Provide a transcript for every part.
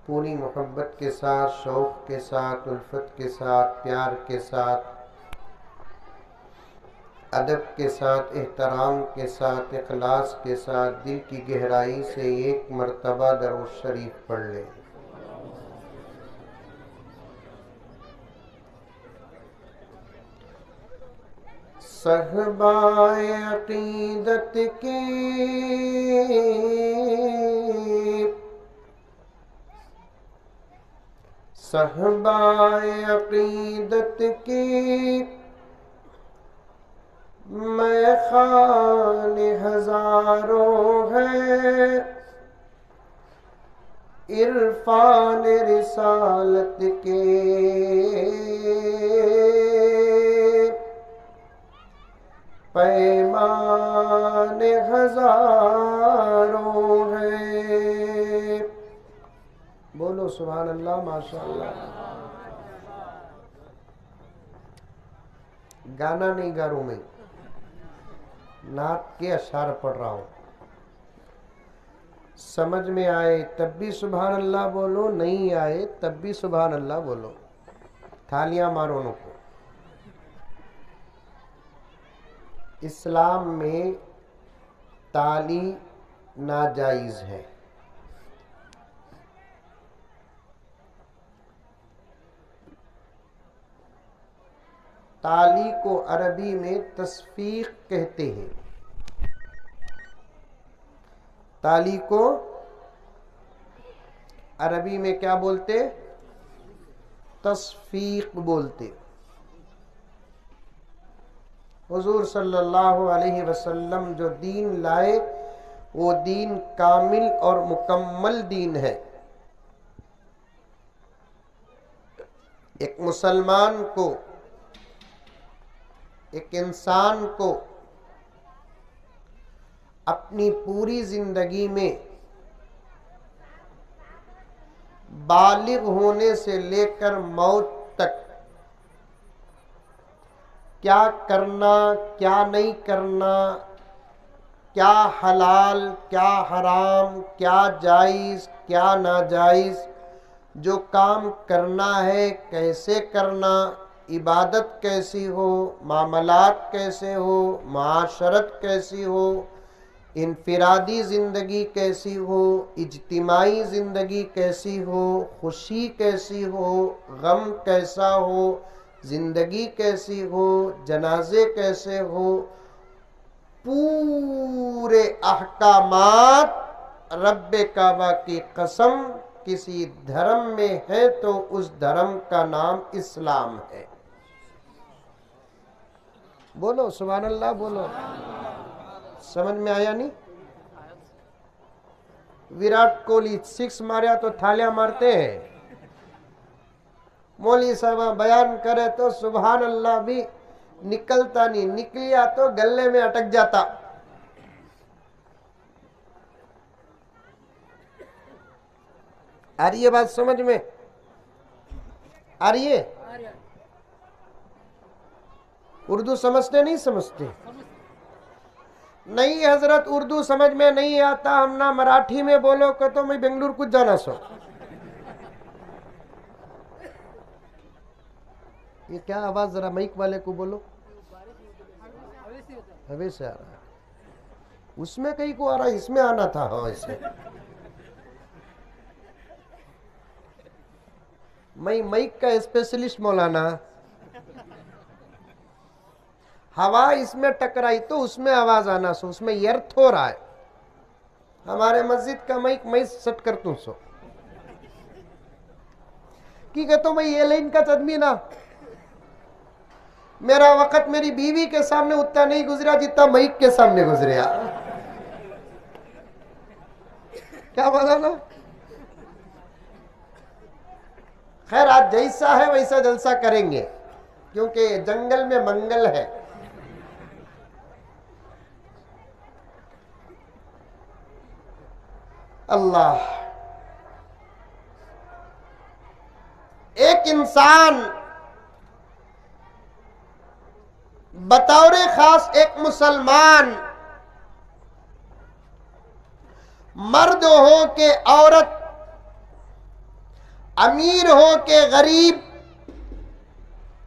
پوری محبت کے ساتھ، شوق کے ساتھ، الفت کے ساتھ، پیار کے ساتھ، ادب کے ساتھ، احترام کے ساتھ، اخلاص کے ساتھ، دل کی گہرائی سے ایک مرتبہ درود شریف پڑھ لیں۔ صحبائے عقیدت کے صحبائے عقیدت کی میخان ہزاروں ہیں، عرفان رسالت کے پیمان ہزاروں ہیں۔ بولو سبحان اللہ، ماشاء اللہ۔ گانا نہیں گا رہا ہوں میں، نعت کے اشعار پڑھ رہا ہوں۔ سمجھ میں آئے تب بھی سبحان اللہ بولو، نہیں آئے تب بھی سبحان اللہ بولو۔ تھالیاں مارو ان کو۔ اسلام میں تالی ناجائز ہے۔ تالی کو عربی میں تصفیق کہتے ہیں۔ تالی کو عربی میں کیا بولتے؟ تصفیق بولتے۔ حضور صلی اللہ علیہ وسلم جو دین لائے وہ دین کامل اور مکمل دین ہے۔ ایک مسلمان کو، ایک انسان کو اپنی پوری زندگی میں بالغ ہونے سے لے کر موت تک کیا کرنا، کیا نہیں کرنا، کیا حلال، کیا حرام، کیا جائز، کیا ناجائز، جو کام کرنا ہے کیسے کرنا، عبادت کیسی ہو، معاملات کیسے ہو، معاشرت کیسی ہو، انفرادی زندگی کیسی ہو، اجتماعی زندگی کیسی ہو، خوشی کیسی ہو، غم کیسا ہو، زندگی کیسی ہو، جنازے کیسے ہو، پورے احکامات رب کعبہ کی قسم کسی دھرم میں ہے تو اس دھرم کا نام اسلام ہے۔ بولو سبحان اللہ، بولو۔ سمجھ میں آیا نہیں؟ ویراٹ کوہلی 6 ماریا تو تھالیاں مارتے ہیں، مولوی صاحب بیان کرے تو سبحان اللہ بھی نکلتا نہیں، نکلیا تو گلے میں اٹک جاتا۔ آ رہی ہے بات سمجھ میں؟ آ رہی ہے؟ اردو سمجھتے نہیں سمجھتے؟ نہیں حضرت اردو سمجھ میں نہیں آتا، ہم نہ مراٹھی میں بولو کہ تو میں بنگلور کچھ جانا سو۔ یہ کیا آواز، ذرا مائک والے کو بولو۔ ہوے سے آ رہا ہے، اس میں کہیں کو آ رہا ہے، اس میں آنا تھا۔ ہاں اس میں میں مائک کا اسپیشلسٹ مولانا، ہوا اس میں ٹکرائی تو اس میں آواز آنا سو، اس میں یرتھ ہو رہا ہے۔ ہمارے مسجد کا مائک میں سٹ کرتا ہوں سو کی کہتا ہوں میں یہ لائن کا آدمی نا، میرا وقت میری بیوی کے سامنے اتنا نہیں گزرا جتنا مائک کے سامنے گزریا۔ کیا بولا نا؟ خیر آج جیسا ہے ویسا جلسہ کریں گے کیونکہ جنگل میں منگل ہے۔ اللہ، ایک انسان بطور خاص ایک مسلمان مرد ہو کہ عورت امیر ہو کہ غریب،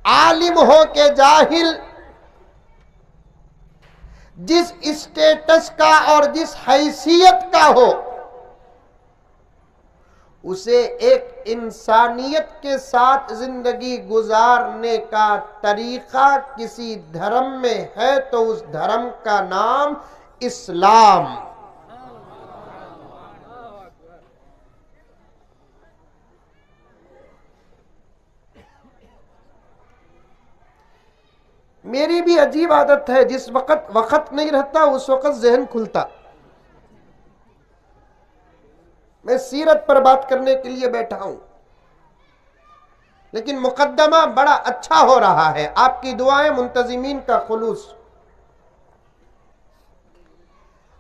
عالم ہو کہ جاہل، جس اسٹیٹس کا اور جس حیثیت کا ہو، اسے ایک انسانیت کے ساتھ زندگی گزارنے کا طریقہ کسی دھرم میں ہے تو اس دھرم کا نام اسلام۔ میری بھی عجیب عادت ہے، جس وقت نہیں رہتا اس وقت ذہن کھلتا۔ میں سیرت پر بات کرنے کے لیے بیٹھا ہوں، لیکن مقدمہ بڑا اچھا ہو رہا ہے، آپ کی دعائیں، منتظمین کا خلوص۔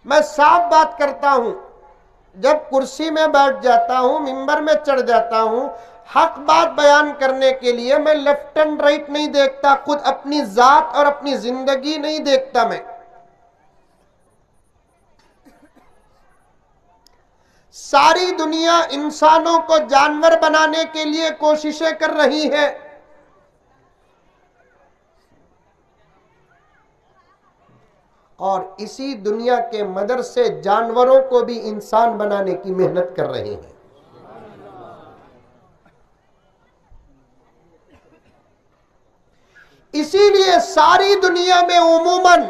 میں صاف بات کرتا ہوں، جب کرسی میں بیٹھ جاتا ہوں، ممبر میں چڑھ جاتا ہوں، حق بات بیان کرنے کے لیے میں لیفٹ اینڈ رائٹ نہیں دیکھتا، خود اپنی ذات اور اپنی زندگی نہیں دیکھتا۔ میں ساری دنیا انسانوں کو جانور بنانے کے لیے کوششیں کر رہی ہے، اور اسی دنیا کے مدرسے جانوروں کو بھی انسان بنانے کی محنت کر رہے ہیں۔ اسی لیے ساری دنیا میں عموماً،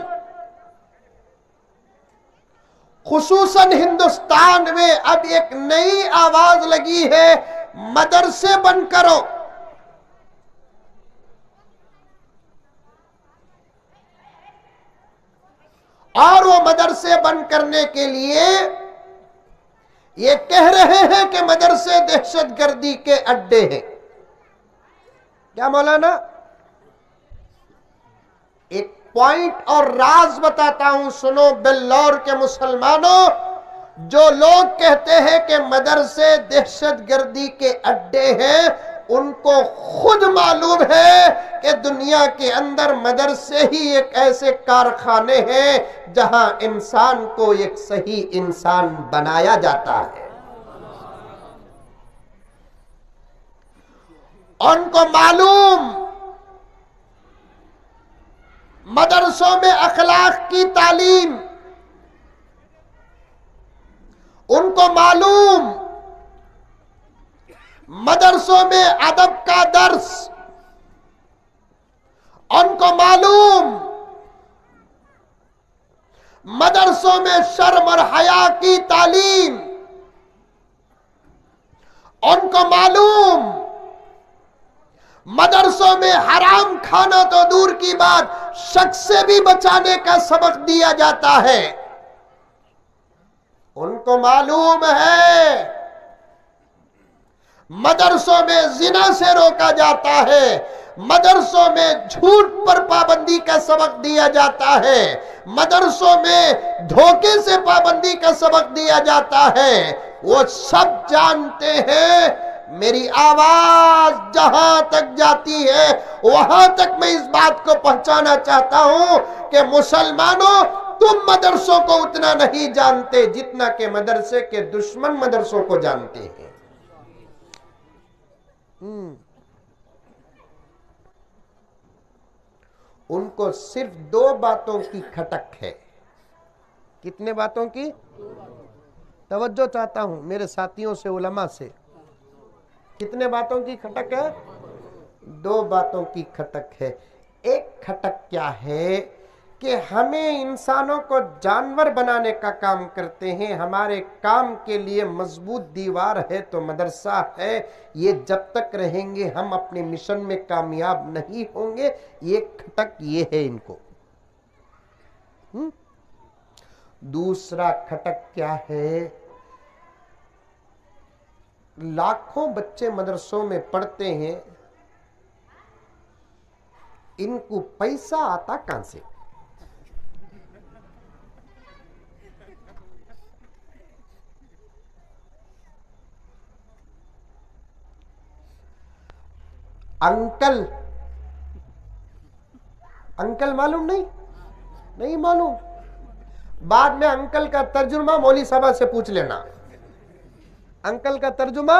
خصوصاً ہندوستان میں اب ایک نئی آواز لگی ہے، مدرسے بند کرو۔ اور وہ مدرسے بند کرنے کے لیے یہ کہہ رہے ہیں کہ مدرسے دہشت گردی کے اڈے ہیں۔ کیا مولانا؟ ایک پوائنٹ اور راز بتاتا ہوں، سنو بلور کے مسلمانوں، جو لوگ کہتے ہیں کہ مدرسے دہشت گردی کے اڈے ہیں، ان کو خود معلوم ہے کہ دنیا کے اندر مدرسے ہی ایک ایسے کارخانے ہیں جہاں انسان کو ایک صحیح انسان بنایا جاتا ہے۔ ان کو معلوم مدرسوں میں اخلاق کی تعلیم، ان کو معلوم مدرسوں میں ادب کا درس، ان کو معلوم مدرسوں میں شرم اور حیا کی تعلیم، ان کو معلوم مدرسوں میں حرام کھانا تو دور کی بات، شک سے بھی بچانے کا سبق دیا جاتا ہے۔ ان کو معلوم ہے مدرسوں میں زنا سے روکا جاتا ہے، مدرسوں میں جھوٹ پر پابندی کا سبق دیا جاتا ہے، مدرسوں میں دھوکے سے پابندی کا سبق دیا جاتا ہے۔ وہ سب جانتے ہیں، میری آواز جہاں تک جاتی ہے وہاں تک میں اس بات کو پہنچانا چاہتا ہوں کہ مسلمانوں، تم مدرسوں کو اتنا نہیں جانتے جتنا کہ مدرسے کے دشمن مدرسوں کو جانتے ہیں۔ ان کو صرف دو باتوں کی کھٹک ہے۔ کتنے باتوں کی؟ توجہ چاہتا ہوں میرے ساتھیوں سے، علماء سے۔ کتنے باتوں کی کھٹک ہے؟ دو باتوں کی کھٹک ہے۔ ایک کھٹک کیا ہے کہ ہمیں انسانوں کو جانور بنانے کا کام کرتے ہیں، ہمارے کام کے لیے مضبوط دیوار ہے تو مدرسہ ہے، یہ جب تک رہیں گے ہم اپنے مشن میں کامیاب نہیں ہوں گے۔ یہ کھٹک یہ ہے ان کو۔ دوسرا کھٹک کیا ہے؟ لاکھوں بچے مدرسوں میں پڑھتے ہیں، ان کو پیسہ آتا کہاں سے؟ انکل معلوم نہیں معلوم؟ بعد میں انکل کا ترجمہ مولوی صاحبہ سے پوچھ لینا۔ انکل کا ترجمہ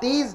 30